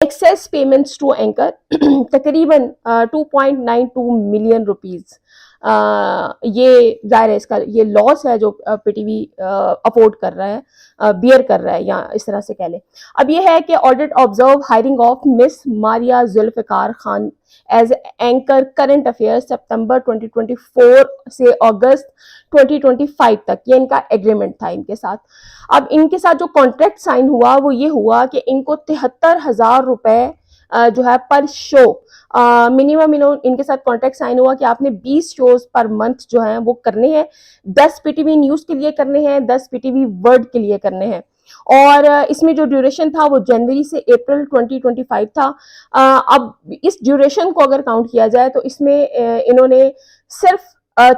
Access payments to anchor तकरीबन 2.92 million rupees. ये जाहिर है इसका ये लॉस है जो पीटीवी अफोर्ड कर रहा है, बियर कर रहा है, या इस तरह से कह लें। अब ये है कि audit observe hiring of miss Maria Zulfiqar Khan as anchor current affairs सितंबर 2024 से अगस्त 2025 तक, ये इनका एग्रीमेंट था इनके साथ। अब इनके साथ जो कॉन्ट्रैक्ट साइन हुआ वो ये हुआ कि इनको 73,000 रुपए जो है पर शो मिनिमम इनके साथ कॉन्ट्रैक्ट साइन हुआ कि आपने 20 शोज पर मंथ जो हैं वो करने हैं, 10 पीटीवी न्यूज के लिए करने हैं, 10 पीटीवी वर्ल्ड के लिए करने हैं। और इसमें जो ड्यूरेशन था वो जनवरी से अप्रैल 2025 था। अब इस ड्यूरेशन को अगर काउंट किया जाए तो इसमें इन्होंने सिर्फ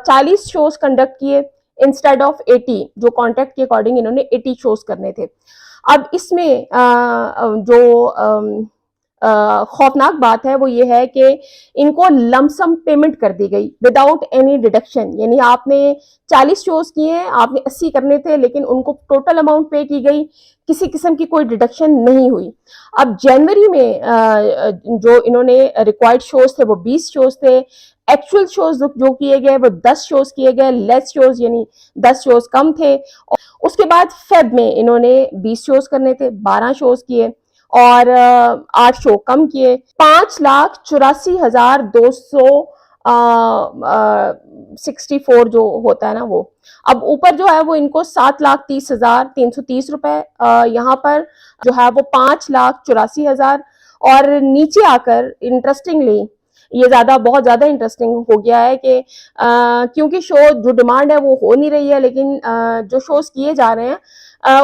40 शोज कंडक्ट किए इंस्टेड ऑफ 80, जो कॉन्ट्रैक्ट के अकॉर्डिंग इन्होंने 80 शोज करने थे। अब इसमें जो खौफनाक बात है वो ये है कि इनको लमसम पेमेंट कर दी गई विदाउट एनी डिडक्शन, यानी आपने 40 शोज किए हैं, आपने 80 करने थे, लेकिन उनको टोटल अमाउंट पे की गई, किसी किस्म की कोई डिडक्शन नहीं हुई। अब जनवरी में जो इन्होंने रिक्वायर्ड शोज थे वो 20 शोज थे, एक्चुअल शोज जो किए गए वो 10 शोज किए गए, लेस शोज यानी 10 शोज कम थे। उसके बाद फेब में इन्होंने 20 शोज करने थे, 12 शोज किए और 8 शो कम किए। 5,84,264 जो होता है ना वो। अब ऊपर जो है वो इनको 7,30,330 रुपए, यहाँ पर जो है वो 5,84,000, और नीचे आकर इंटरेस्टिंगली ये बहुत ज्यादा इंटरेस्टिंग हो गया है कि क्योंकि शो जो डिमांड है वो हो नहीं रही है, लेकिन जो शोज किए जा रहे हैं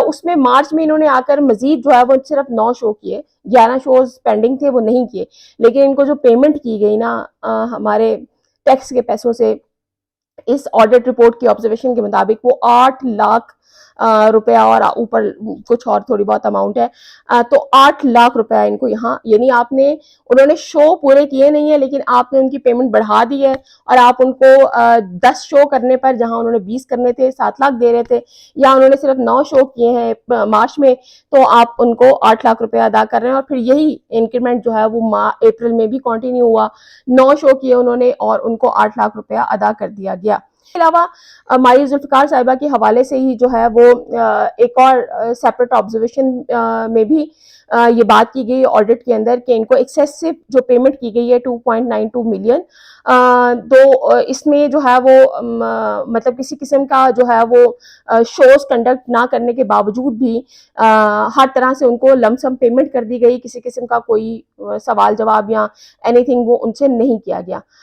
उसमें मार्च में इन्होंने आकर मजीद जो है वो सिर्फ 9 शो किए, 11 शोज पेंडिंग थे वो नहीं किए। लेकिन इनको जो पेमेंट की गई ना हमारे टैक्स के पैसों से, इस ऑडिट रिपोर्ट की ऑब्जर्वेशन के मुताबिक वो 8 लाख रुपया और ऊपर कुछ और थोड़ी बहुत अमाउंट है, तो 8 लाख रुपया इनको यहाँ, यानी आपने उन्होंने शो पूरे किए नहीं है लेकिन आपने उनकी पेमेंट बढ़ा दी है, और आप उनको 10 शो करने पर जहां उन्होंने 20 करने थे 7 लाख दे रहे थे, या उन्होंने सिर्फ 9 शो किए हैं मार्च में, तो आप उनको 8 लाख रुपया अदा कर रहे हैं। और फिर यही इंक्रीमेंट जो है वो अप्रैल में भी कंटिन्यू हुआ, 9 शो किए उन्होंने और उनको 8 लाख रुपया अदा कर दिया गया। इसके अलावा मारिया जुल्फिकार साहिबा के हवाले से ही जो है वो एक और सेपरेट ऑब्जर्वेशन में भी ये बात की गई ऑडिट के अंदर कि इनको एक्सेसिव जो पेमेंट की गई है 2.92 मिलियन, तो इसमें जो है वो मतलब किसी किस्म का जो है वो शोज कंडक्ट ना करने के बावजूद भी हर तरह से उनको लमसम पेमेंट कर दी गई, किसी किस्म का कोई सवाल जवाब या एनीथिंग वो उनसे नहीं किया गया।